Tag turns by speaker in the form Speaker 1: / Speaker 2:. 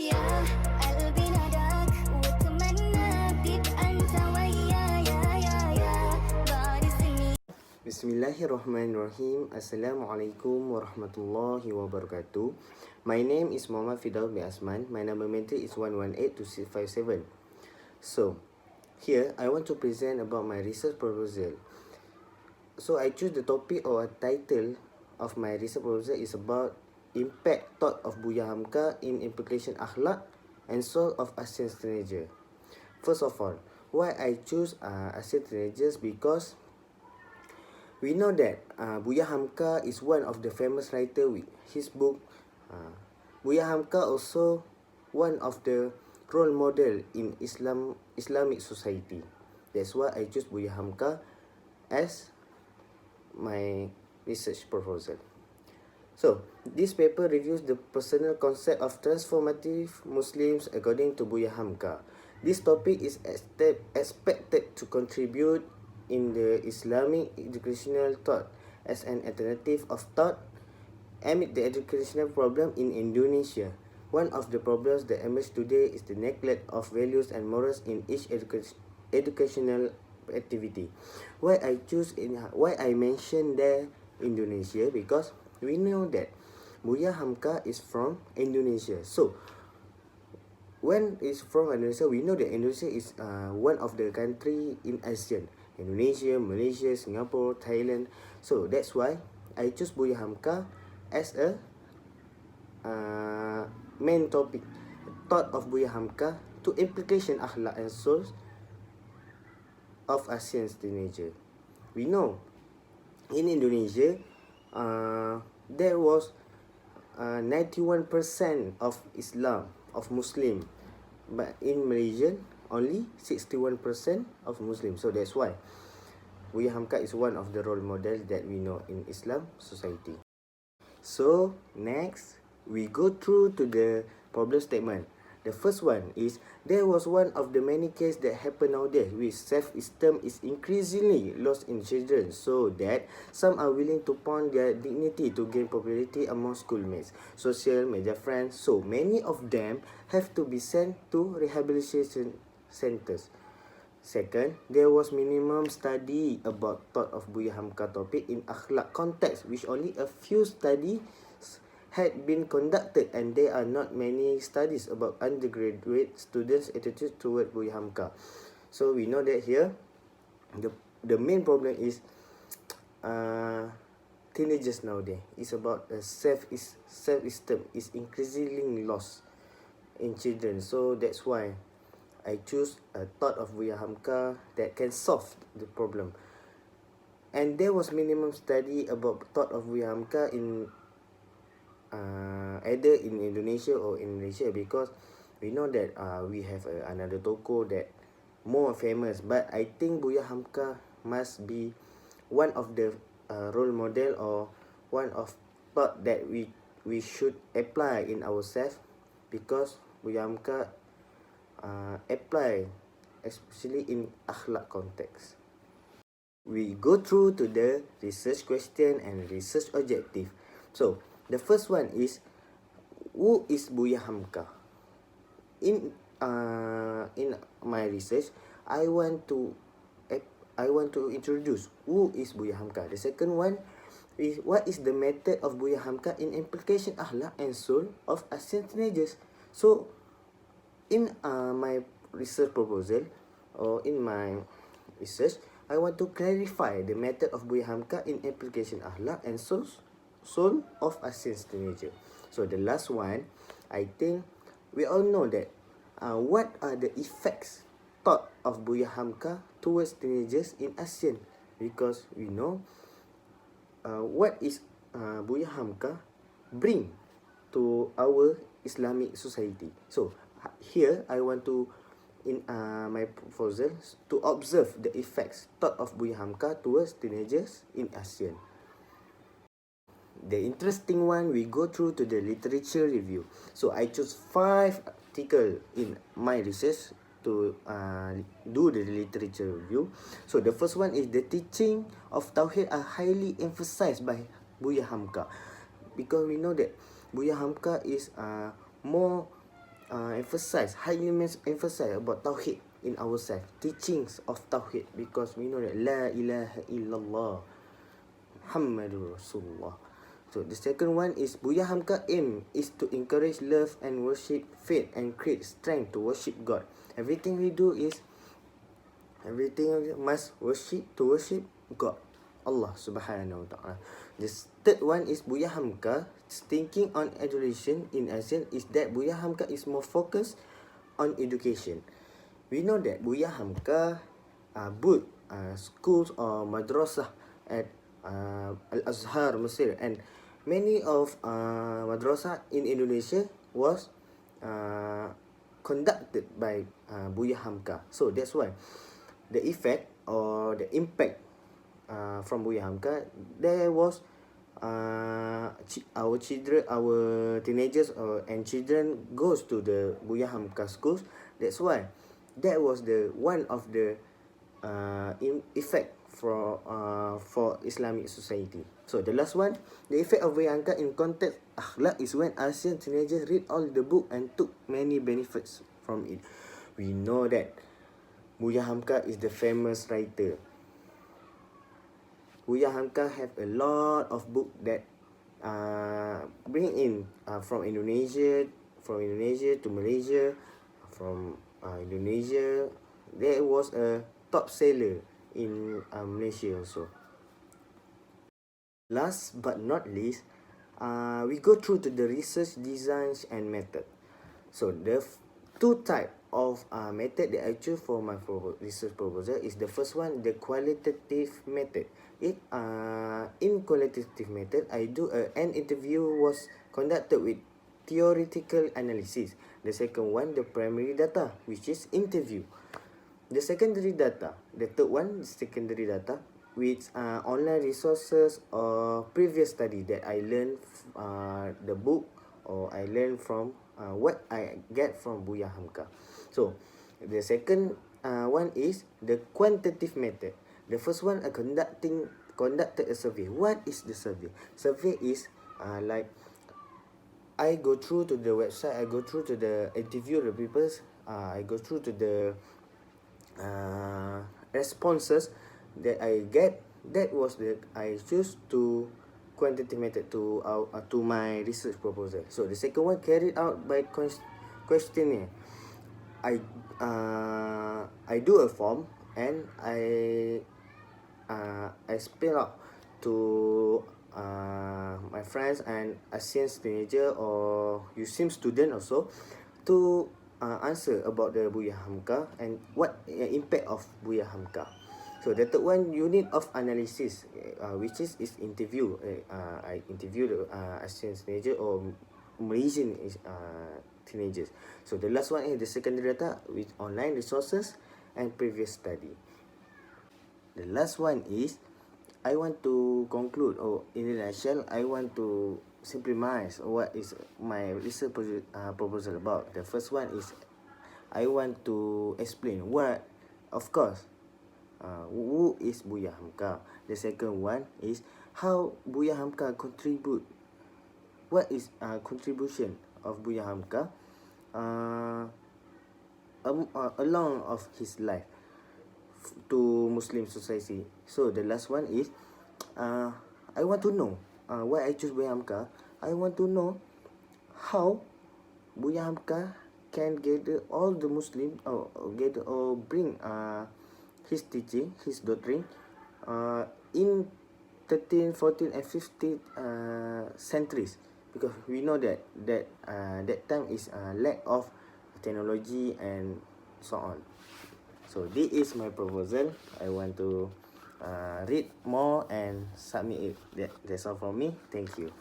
Speaker 1: Bismillahirrahmanirrahim. Assalamualaikum warahmatullahi wabarakatuh. My name is Muhamad Firdaus bin Asman. My number Matric is 1182657. So, here I want to present about my research proposal. So, I choose the topic or a title of my research proposal is about impact thought of Buya Hamka in implication Akhlak and soul of Asean teenager. First of all, why I choose Asean teenagers because we know that Buya Hamka is one of the famous writer with his book. Buya Hamka also one of the role model in Islamic society. That's why I choose Buya Hamka as my research proposal. So, this paper reviews the personal concept of transformative Muslims according to Buya Hamka. This topic is expected to contribute in the Islamic educational thought as an alternative of thought amid the educational problem in Indonesia. One of the problems that emerge today is the neglect of values and morals in each educational activity. Why I mention there Indonesia because we know that Buya Hamka is from Indonesia. So when it's from Indonesia, we know that Indonesia is one of the country in Asean. Indonesia, Malaysia, Singapore, Thailand. So that's why I choose Buya Hamka as a main topic. Thought of Buya Hamka to implication Akhlak and souls of Asean teenager. We know in Indonesia there was 91% of Islam, of Muslim, but in Malaysia only 61% of Muslims. So that's why Buya Hamka is one of the role models that we know in Islam society. So next we go through to the problem statement. The first one is there was one of the many cases that happen nowadays with self-esteem is increasingly lost in children, so that some are willing to pawn their dignity to gain popularity among schoolmates, social media friends. So many of them have to be sent to rehabilitation centers. Second, there was minimum study about thought of Buya Hamka topic in Akhlak context, which only a few studies had been conducted, and there are not many studies about undergraduate students' attitude toward Buya Hamka. So we know that here the main problem is teenagers nowadays. It's about self-esteem is increasingly lost in children. So that's why I choose a thought of Buya Hamka that can solve the problem. And there was minimum study about thought of Buya Hamka in either in Indonesia or in Malaysia, because we know that we have another tokoh that more famous, but I think Buya Hamka must be one of the role model or one of thought that we should apply in ourselves, because Buya Hamka apply especially in Akhlak context. We go through to the research question and research objective. So the first one is, who is Buya Hamka? In my research, I want to introduce who is Buya Hamka. The second one is, what is the method of Buya Hamka in implication Akhlak and soul of Asean teenagers. So in my research proposal or in my research, I want to clarify the method of Buya Hamka in implication Akhlak and soul of Asean teenager. So the last one, I think we all know that what are the effects thought of Buya Hamka towards teenagers in Asean, because we know what is Buya Hamka bring to our Islamic society. So here I want to in my proposal to observe the effects thought of Buya Hamka towards teenagers in Asean. The interesting one, we go through to the literature review. So I chose 5 articles in my research to do the literature review. So the first one is, the teaching of Tauhid are highly emphasized by Buya Hamka, because we know that Buya Hamka is more emphasize about Tauhid in ourselves, teachings of Tauhid, because we know that La ilaha illallah Muhammadur Rasulullah. So the second one is Buya Hamka aim is to encourage love and worship faith and create strength to worship God. Everything we must worship God, Allah Subhanahu wa Ta'ala. The third one is Buya Hamka thinking on education in Asean is that Buya Hamka is more focused on education. We know that Buya Hamka built schools or madrasah at Al-Azhar, Mesir, and many of madrasah in Indonesia was conducted by Buya Hamka. So that's why the effect or the impact from Buya Hamka, there was our teenagers and children goes to the Buya Hamka schools. That's why that was the one of the effect for Islamic society. So the last one, the effect of Buya Hamka in context Akhlak is when Asian teenagers read all the book and took many benefits from it. We know that Buya Hamka is the famous writer. Buya Hamka have a lot of book that bring in from Indonesia to Malaysia, from Indonesia. There was a top seller in Malaysia also. Last but not least, we go through to the research designs and method. So the two type of method that I choose for my research proposal is the first one, the qualitative method. In qualitative method, an interview was conducted with theoretical analysis. The second one, the primary data, which is interview. The secondary data, the third one, secondary data, which online resources or previous study that I learned the book or I learned from what I get from Buya Hamka. So the second one is the quantitative method. The first one, conducted a survey. What is the survey? Survey is like I go through to the website, I go through to the interview the people, I go through to the responses that I get. That was I choose to quantitative method to my research proposal. So the second one, carried out by questionnaire. I do a form and I spell out to my friends and Asean teenager or USIM student also to answer about the Buya Hamka and what impact of Buya Hamka. So the third one, unit of analysis, which is interview. I interview the Asian teenager or Malaysian teenagers. So the last one is the secondary data with online resources and previous study. The last one is I want to conclude, or in a nutshell, I want to simplify what is my research proposal about. The first one is I want to explain what, of course, who is Buya Hamka. The second one is how Buya Hamka contribute. What is contribution of Buya Hamka along of his life to Muslim society. So the last one is I want to know why I choose Buya Hamka. I want to know how Buya Hamka can gather all the Muslim or bring his teaching, his doctrine in 13th, 14th and 15th centuries, because we know that time is lack of technology and so on. So this is my proposal. I want to read more and submit it. That's all from me. Thank you.